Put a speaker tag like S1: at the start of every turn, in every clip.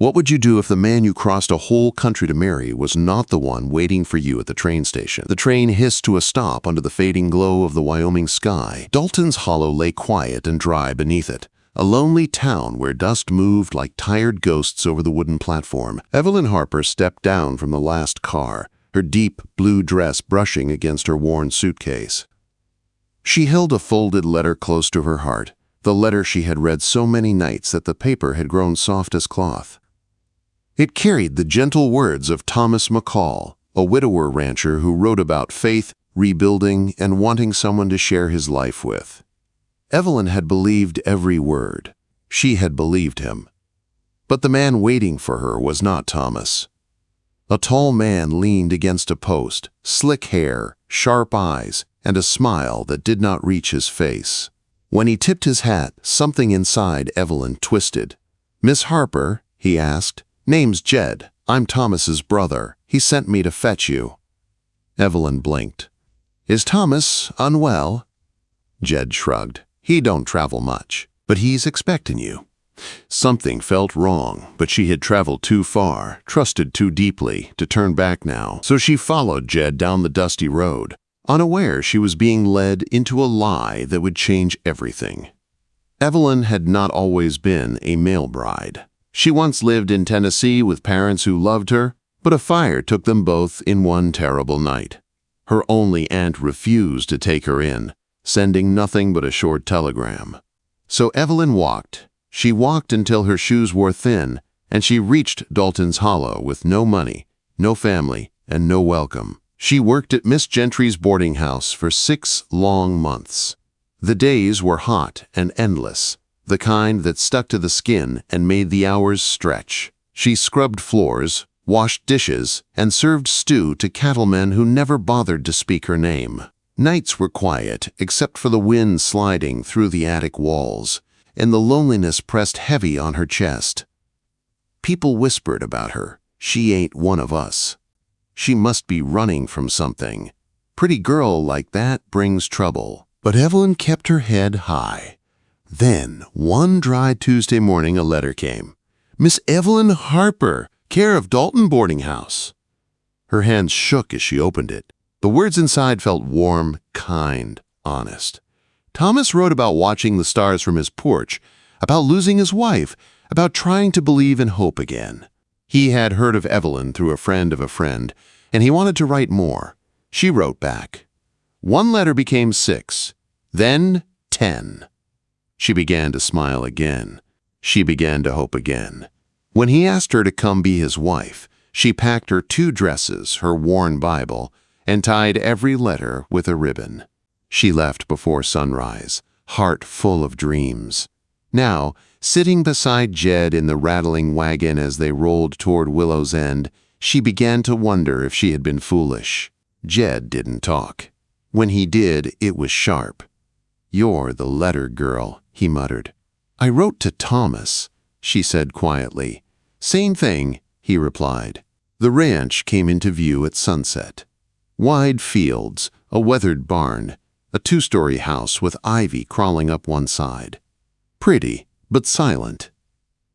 S1: What would you do if the man you crossed a whole country to marry was not the one waiting for you at the train station? The train hissed to a stop under the fading glow of the Wyoming sky. Dalton's Hollow lay quiet and dry beneath it, a lonely town where dust moved like tired ghosts over the wooden platform. Evelyn Harper stepped down from the last car, her deep blue dress brushing against her worn suitcase. She held a folded letter close to her heart, the letter she had read so many nights that the paper had grown soft as cloth. It carried the gentle words of Thomas McCall, a widower rancher who wrote about faith, rebuilding, and wanting someone to share his life with. Evelyn had believed every word. She had believed him. But the man waiting for her was not Thomas. A tall man leaned against a post, slick hair, sharp eyes, and a smile that did not reach his face. When he tipped his hat, something inside Evelyn twisted. "Miss Harper?" he asked. "Name's Jed. I'm Thomas's brother. He sent me to fetch you." Evelyn blinked. "Is Thomas unwell?" Jed shrugged. "He don't travel much, but he's expecting you." Something felt wrong, but she had traveled too far, trusted too deeply, to turn back now. So she followed Jed down the dusty road, unaware she was being led into a lie that would change everything. Evelyn had not always been a male bride. She once lived in Tennessee with parents who loved her, but a fire took them both in one terrible night. Her only aunt refused to take her in, sending nothing but a short telegram. So Evelyn walked. She walked until her shoes wore thin, and she reached Dalton's Hollow with no money, no family, and no welcome. She worked at Miss Gentry's boarding house for 6 long months. The days were hot and endless, the kind that stuck to the skin and made the hours stretch. She scrubbed floors, washed dishes, and served stew to cattlemen who never bothered to speak her name. Nights were quiet, except for the wind sliding through the attic walls, and the loneliness pressed heavy on her chest. People whispered about her. "She ain't one of us. She must be running from something. Pretty girl like that brings trouble." But Evelyn kept her head high. Then, one dry Tuesday morning, a letter came. "Miss Evelyn Harper, care of Dalton Boarding House." Her hands shook as she opened it. The words inside felt warm, kind, honest. Thomas wrote about watching the stars from his porch, about losing his wife, about trying to believe in hope again. He had heard of Evelyn through a friend of a friend, and he wanted to write more. She wrote back. One letter became 6, then 10. She began to smile again. She began to hope again. When he asked her to come be his wife, she packed her 2 dresses, her worn Bible, and tied every letter with a ribbon. She left before sunrise, heart full of dreams. Now, sitting beside Jed in the rattling wagon as they rolled toward Willow's End, she began to wonder if she had been foolish. Jed didn't talk. When he did, it was sharp. "You're the letter girl," he muttered. "I wrote to Thomas," she said quietly. "Same thing," he replied. The ranch came into view at sunset. Wide fields, a weathered barn, a 2-story house with ivy crawling up one side. Pretty, but silent.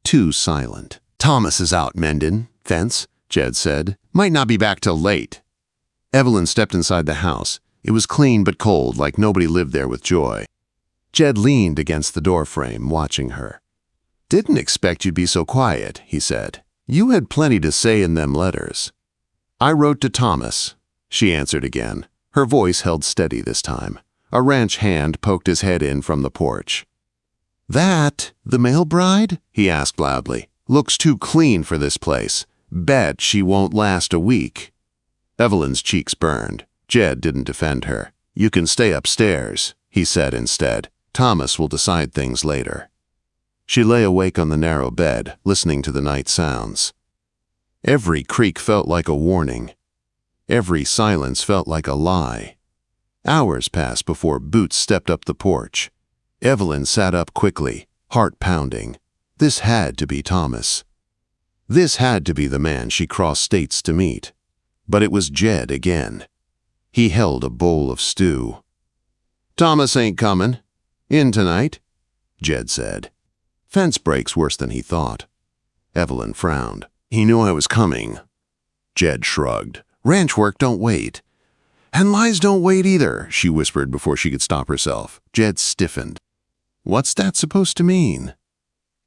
S1: Too silent. "Thomas is out mendin' fence," Jed said. "Might not be back till late." Evelyn stepped inside the house. It was clean but cold, like nobody lived there with joy. Jed leaned against the doorframe, watching her. "Didn't expect you'd be so quiet," he said. "You had plenty to say in them letters." "I wrote to Thomas," she answered again. Her voice held steady this time. A ranch hand poked his head in from the porch. "That the mail bride?" he asked loudly. "Looks too clean for this place. Bet she won't last a week." Evelyn's cheeks burned. Jed didn't defend her. "You can stay upstairs," he said instead. "Thomas will decide things later." She lay awake on the narrow bed, listening to the night sounds. Every creak felt like a warning. Every silence felt like a lie. Hours passed before Boots stepped up the porch. Evelyn sat up quickly, heart pounding. This had to be Thomas. This had to be the man she crossed states to meet. But it was Jed again. He held a bowl of stew. "Thomas ain't comin'. In tonight," Jed said. Fence breaks worse than he thought. Evelyn frowned. He knew I was coming. Jed shrugged. Ranch work don't wait. And lies don't wait either, she whispered before she could stop herself. Jed stiffened. What's that supposed to mean?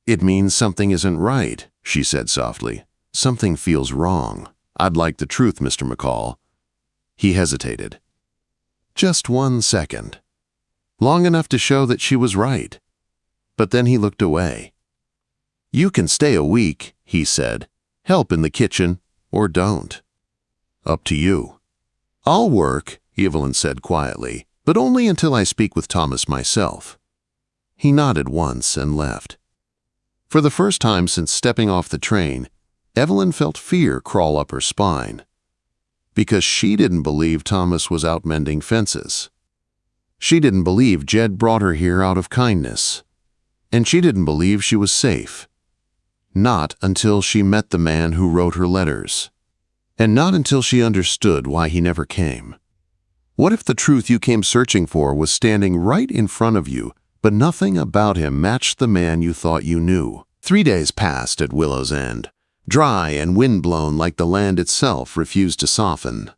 S1: It means something isn't right, she said softly. Something feels wrong. I'd like the truth, Mr. McCall. He hesitated. Just 1 second. Long enough to show that she was right. But then he looked away. You can stay a week, he said. Help in the kitchen, or don't. Up to you. I'll work, Evelyn said quietly, but only until I speak with Thomas myself. He nodded once and left. For the first time since stepping off the train, Evelyn felt fear crawl up her spine. Because she didn't believe Thomas was out mending fences. She didn't believe Jed brought her here out of kindness. And she didn't believe she was safe. Not until she met the man who wrote her letters. And not until she understood why he never came. What if the truth you came searching for was standing right in front of you, but nothing about him matched the man you thought you knew? 3 days passed at Willow's End, dry and windblown like the land itself refused to soften.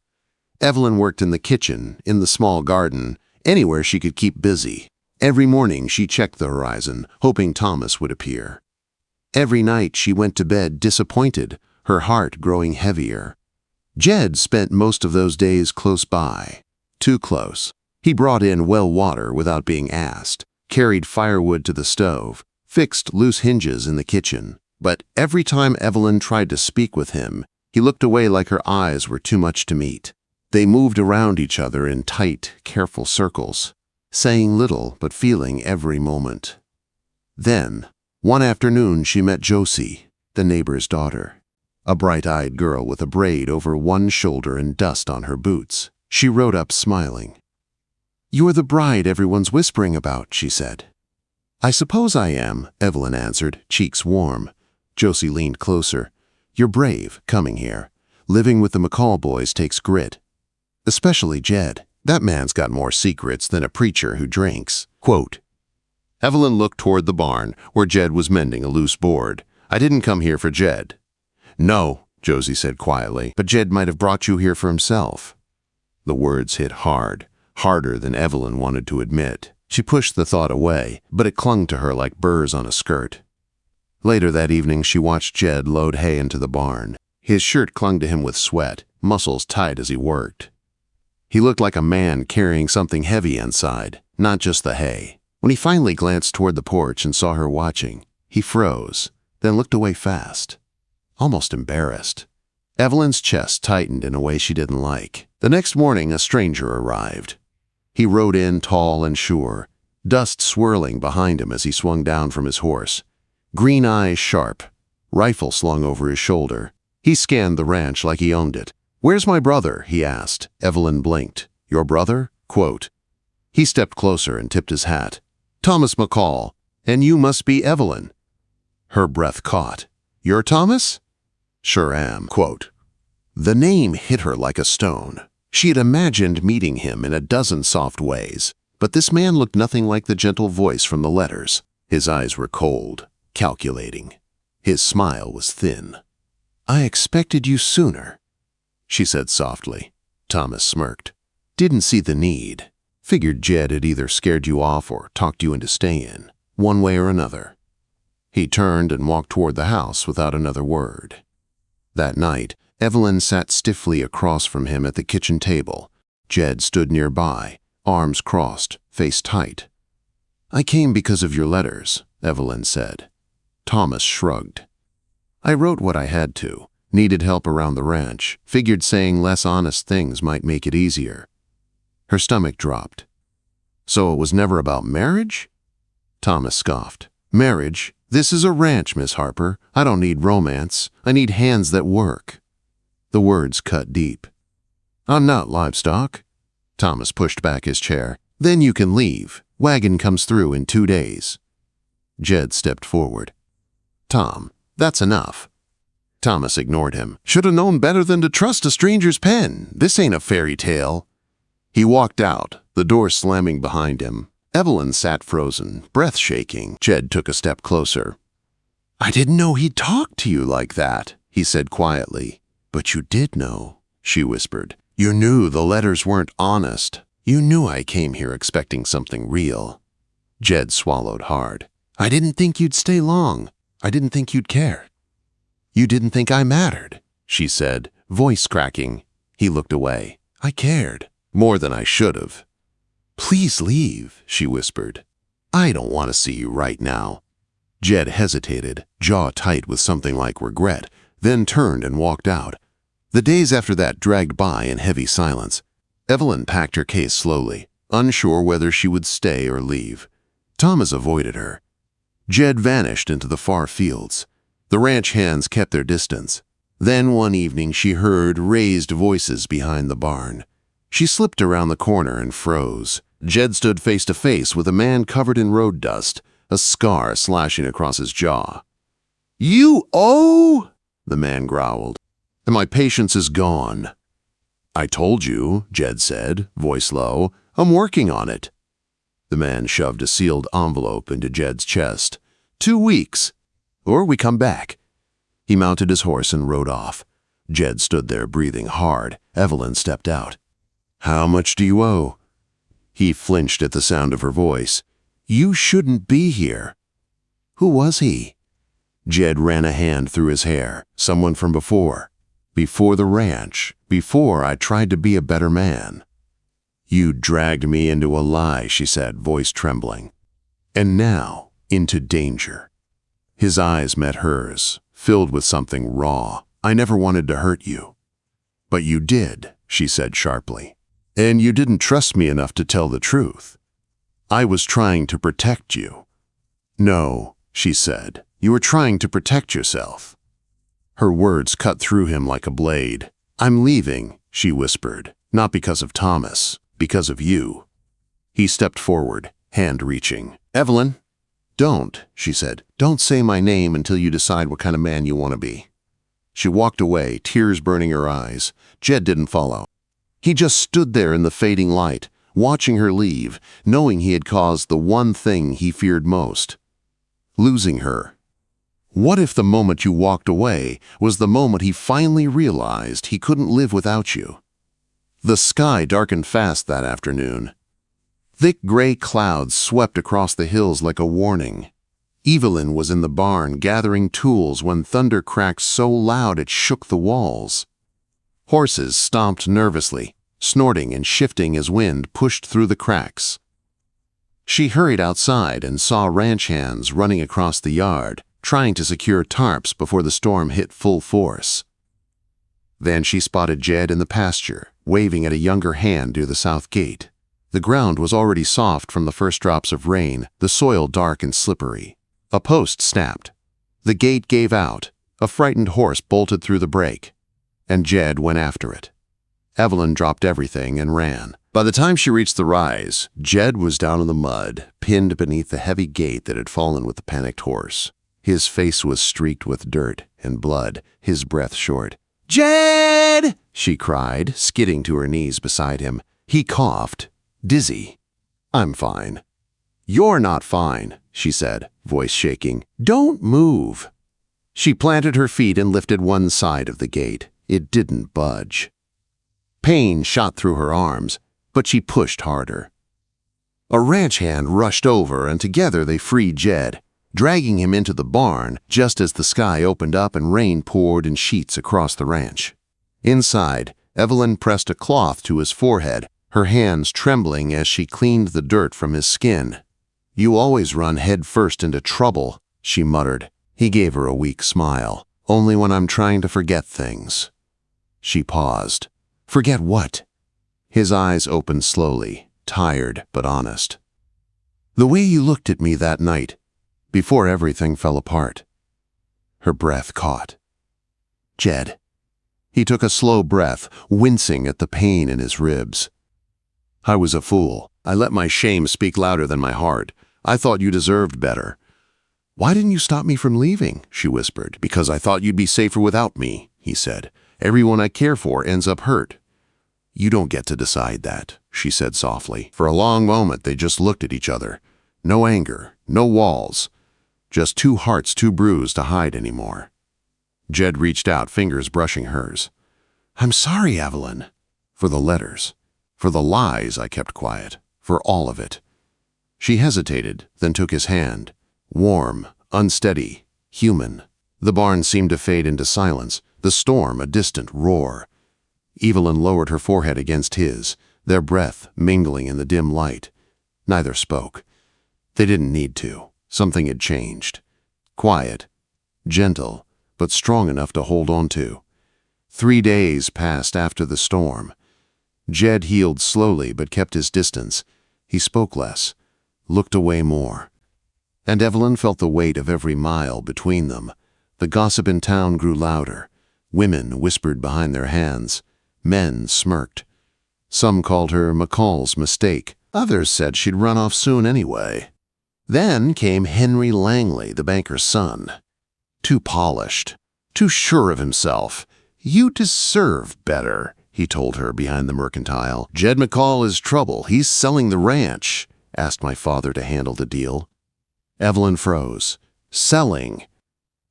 S1: Evelyn worked in the kitchen, in the small garden, anywhere she could keep busy. Every morning she checked the horizon, hoping Thomas would appear. Every night she went to bed disappointed, her heart growing heavier. Jed spent most of those days close by. Too close. He brought in well water without being asked, carried firewood to the stove, fixed loose hinges in the kitchen. But every time Evelyn tried to speak with him, he looked away like her eyes were too much to meet. They moved around each other in tight, careful circles, saying little but feeling every moment. Then, one afternoon she met Josie, the neighbor's daughter, a bright-eyed girl with a braid over one shoulder and dust on her boots. She rode up smiling. "You're the bride everyone's whispering about," she said. "I suppose I am," Evelyn answered, cheeks warm. Josie leaned closer. "You're brave, coming here. Living with the McCall boys takes grit. Especially Jed. That man's got more secrets than a preacher who drinks." Quote. Evelyn looked toward the barn, where Jed was mending a loose board. "I didn't come here for Jed." "No," Josie said quietly, "but Jed might have brought you here for himself." The words hit hard, harder than Evelyn wanted to admit. She pushed the thought away, but it clung to her like burrs on a skirt. Later that evening, she watched Jed load hay into the barn. His shirt clung to him with sweat, muscles tight as he worked. He looked like a man carrying something heavy inside, not just the hay. When he finally glanced toward the porch and saw her watching, he froze, then looked away fast, almost embarrassed. Evelyn's chest tightened in a way she didn't like. The next morning, a stranger arrived. He rode in tall and sure, dust swirling behind him as he swung down from his horse. Green eyes sharp, rifle slung over his shoulder. He scanned the ranch like he owned it. "Where's my brother?" he asked. Evelyn blinked. "Your brother?" Quote. He stepped closer and tipped his hat. "Thomas McCall, and you must be Evelyn." Her breath caught. "You're Thomas?" "Sure am." Quote. The name hit her like a stone. She had imagined meeting him in a dozen soft ways, but this man looked nothing like the gentle voice from the letters. His eyes were cold, calculating. His smile was thin. "I expected you sooner," she said softly. Thomas smirked. "Didn't see the need. Figured Jed had either scared you off or talked you into staying, one way or another." He turned and walked toward the house without another word. That night, Evelyn sat stiffly across from him at the kitchen table. Jed stood nearby, arms crossed, face tight. "I came because of your letters," Evelyn said. Thomas shrugged. "I wrote what I had to. Needed help around the ranch. Figured saying less honest things might make it easier." Her stomach dropped. "So it was never about marriage?" Thomas scoffed. "Marriage? This is a ranch, Miss Harper. I don't need romance. I need hands that work." The words cut deep. "I'm not livestock." Thomas pushed back his chair. "Then you can leave. Wagon comes through in 2 days." Jed stepped forward. "Tom, that's enough." Thomas ignored him. "Should have known better than to trust a stranger's pen. This ain't a fairy tale." He walked out, the door slamming behind him. Evelyn sat frozen, breath shaking. Jed took a step closer. I didn't know he'd talk to you like that, he said quietly. But you did know, she whispered. You knew the letters weren't honest. You knew I came here expecting something real. Jed swallowed hard. I didn't think you'd stay long. I didn't think you'd care. You didn't think I mattered, she said, voice cracking. He looked away. I cared. More than I should have. Please leave, she whispered. I don't want to see you right now. Jed hesitated, jaw tight with something like regret, then turned and walked out. The days after that dragged by in heavy silence. Evelyn packed her case slowly, unsure whether she would stay or leave. Thomas avoided her. Jed vanished into the far fields. The ranch hands kept their distance. Then one evening she heard raised voices behind the barn. She slipped around the corner and froze. Jed stood face to face with a man covered in road dust, a scar slashing across his jaw. You owe? The man growled. And my patience is gone. I told you, Jed said, voice low. I'm working on it. The man shoved a sealed envelope into Jed's chest. 2 weeks. Or we come back. He mounted his horse and rode off. Jed stood there breathing hard. Evelyn stepped out. How much do you owe? He flinched at the sound of her voice. You shouldn't be here. Who was he? Jed ran a hand through his hair. Someone from before. Before the ranch. Before I tried to be a better man. You dragged me into a lie, she said, voice trembling. And now, into danger. His eyes met hers, filled with something raw. I never wanted to hurt you. But you did, she said sharply. And you didn't trust me enough to tell the truth. I was trying to protect you. No, she said, you were trying to protect yourself. Her words cut through him like a blade. I'm leaving, she whispered, not because of Thomas, because of you. He stepped forward, hand reaching. Evelyn, don't, she said. Don't say my name until you decide what kind of man you want to be. She walked away, tears burning her eyes. Jed didn't follow. He just stood there in the fading light, watching her leave, knowing he had caused the one thing he feared most. Losing her. What if the moment you walked away was the moment he finally realized he couldn't live without you? The sky darkened fast that afternoon. Thick gray clouds swept across the hills like a warning. Evelyn was in the barn gathering tools when thunder cracked so loud it shook the walls. Horses stomped nervously, snorting and shifting as wind pushed through the cracks. She hurried outside and saw ranch hands running across the yard, trying to secure tarps before the storm hit full force. Then she spotted Jed in the pasture, waving at a younger hand near the south gate. The ground was already soft from the first drops of rain, the soil dark and slippery. A post snapped. The gate gave out. A frightened horse bolted through the break, and Jed went after it. Evelyn dropped everything and ran. By the time she reached the rise, Jed was down in the mud, pinned beneath the heavy gate that had fallen with the panicked horse. His face was streaked with dirt and blood, his breath short. Jed! She cried, skidding to her knees beside him. He coughed, dizzy. I'm fine. You're not fine, she said, voice shaking. Don't move. She planted her feet and lifted one side of the gate. It didn't budge. Pain shot through her arms, but she pushed harder. A ranch hand rushed over, and together they freed Jed, dragging him into the barn just as the sky opened up and rain poured in sheets across the ranch. Inside, Evelyn pressed a cloth to his forehead, her hands trembling as she cleaned the dirt from his skin. You always run head first into trouble, she muttered. He gave her a weak smile. Only when I'm trying to forget things. She paused. Forget what? His eyes opened slowly, tired but honest. The way you looked at me that night, before everything fell apart. Her breath caught. Jed. He took a slow breath, wincing at the pain in his ribs. I was a fool. I let my shame speak louder than my heart. I thought you deserved better. Why didn't you stop me from leaving? She whispered. Because I thought you'd be safer without me, he said. Everyone I care for ends up hurt. You don't get to decide that, she said softly. For a long moment they just looked at each other. No anger, no walls. just two hearts too bruised to hide anymore. Jed reached out, fingers brushing hers. "I'm sorry, Evelyn." "For the letters. For the lies I kept quiet. For all of it." She hesitated, then took his hand. Warm, unsteady, human. The barn seemed to fade into silence, the storm a distant roar. Evelyn lowered her forehead against his, their breath mingling in the dim light. Neither spoke. They didn't need to. Something had changed. Quiet, gentle, but strong enough to hold on to. 3 days passed after the storm. Jed healed slowly but kept his distance. He spoke less, looked away more. And Evelyn felt the weight of every mile between them. The gossip in town grew louder. Women whispered behind their hands. Men smirked. Some called her McCall's mistake. Others said she'd run off soon anyway. Then came Henry Langley, the banker's son. Too polished, too sure of himself. "You deserve better," he told her behind the mercantile. "Jed McCall is trouble. He's selling the ranch. Asked my father to handle the deal." Evelyn froze. "Selling?"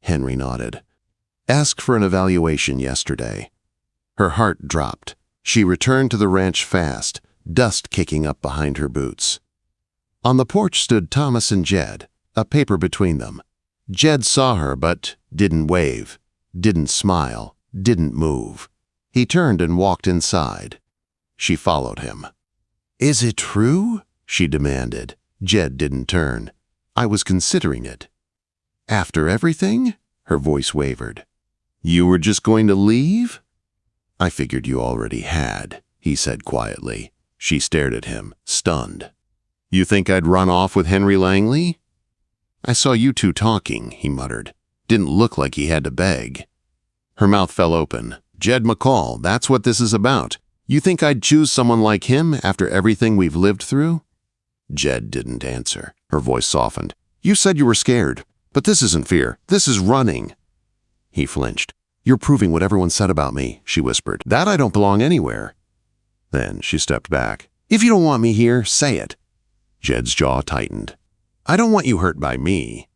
S1: Henry nodded. "Asked for an evaluation yesterday." Her heart dropped. She returned to the ranch fast, dust kicking up behind her boots. On the porch stood Thomas and Jed, a paper between them. Jed saw her but didn't wave, didn't smile, didn't move. He turned and walked inside. She followed him. "Is it true?" she demanded. Jed didn't turn. "I was considering it." "After everything?" Her voice wavered. "You were just going to leave?" "I figured you already had," he said quietly. She stared at him, stunned. "You think I'd run off with Henry Langley?" "I saw you two talking," he muttered. "Didn't look like he had to beg." Her mouth fell open. "Jed McCall, that's what this is about. You think I'd choose someone like him after everything we've lived through?" Jed didn't answer. Her voice softened. "You said you were scared, but this isn't fear. This is running." He flinched. "You're proving what everyone said about me," she whispered. "That I don't belong anywhere." Then she stepped back. "If you don't want me here, say it." Jed's jaw tightened. "I don't want you hurt by me."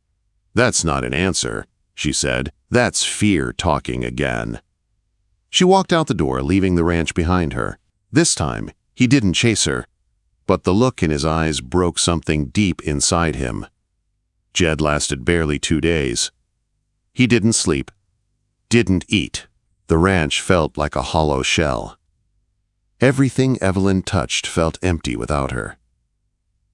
S1: "That's not an answer," she said. "That's fear talking again." She walked out the door, leaving the ranch behind her. This time, he didn't chase her, but the look in his eyes broke something deep inside him. Jed lasted barely 2 days. He didn't sleep, didn't eat. The ranch felt like a hollow shell. Everything Evelyn touched felt empty without her.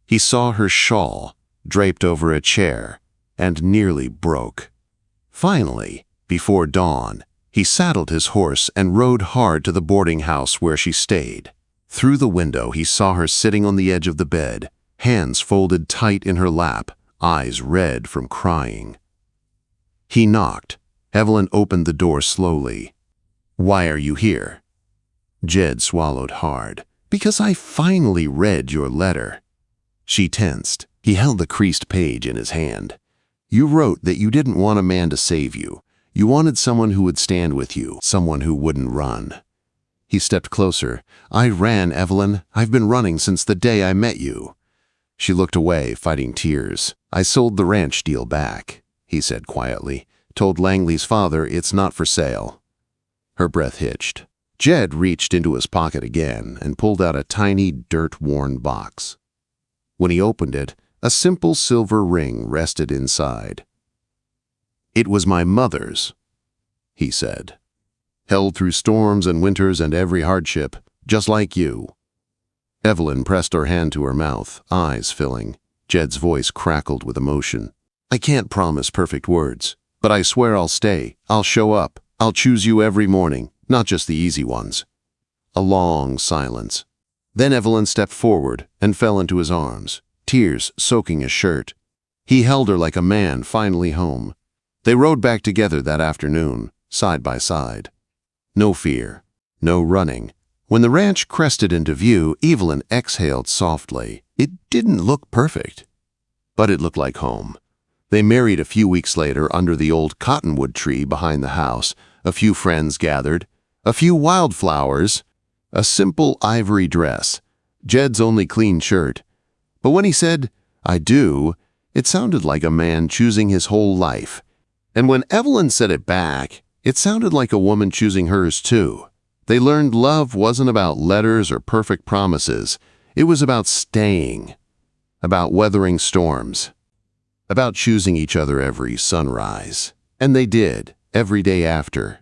S1: He saw her shawl draped over a chair and nearly broke. Finally, before dawn, he saddled his horse and rode hard to the boarding house where she stayed. Through the window, he saw her sitting on the edge of the bed, hands folded tight in her lap, eyes red from crying. He knocked. Evelyn opened the door slowly. "Why are you here?" Jed swallowed hard. "Because I finally read your letter." She tensed. He held the creased page in his hand. "You wrote that you didn't want a man to save you. You wanted someone who would stand with you, someone who wouldn't run." He stepped closer. "I ran, Evelyn. I've been running since the day I met you." She looked away, fighting tears. "I sold the ranch deal back," he said quietly. "Told Langley's father it's not for sale." Her breath hitched. Jed reached into his pocket again and pulled out a tiny, dirt-worn box. When he opened it, a simple silver ring rested inside. "It was my mother's," he said. "Held through storms and winters and every hardship, just like you." Evelyn pressed her hand to her mouth, eyes filling. Jed's voice crackled with emotion. "I can't promise perfect words, but I swear I'll stay. I'll show up. I'll choose you every morning, not just the easy ones." A long silence. Then Evelyn stepped forward and fell into his arms, tears soaking his shirt. He held her like a man finally home. They rode back together that afternoon, side by side. No fear, no running. When the ranch crested into view, Evelyn exhaled softly. It didn't look perfect, but it looked like home. They married a few weeks later under the old cottonwood tree behind the house. A few friends gathered, a few wildflowers, a simple ivory dress, Jed's only clean shirt. But when he said, "I do," It sounded like a man choosing his whole life. And when Evelyn said it back, it sounded like a woman choosing hers too. They learned love wasn't about letters or perfect promises. It was about staying, about weathering storms, about choosing each other every sunrise. And they did, every day after.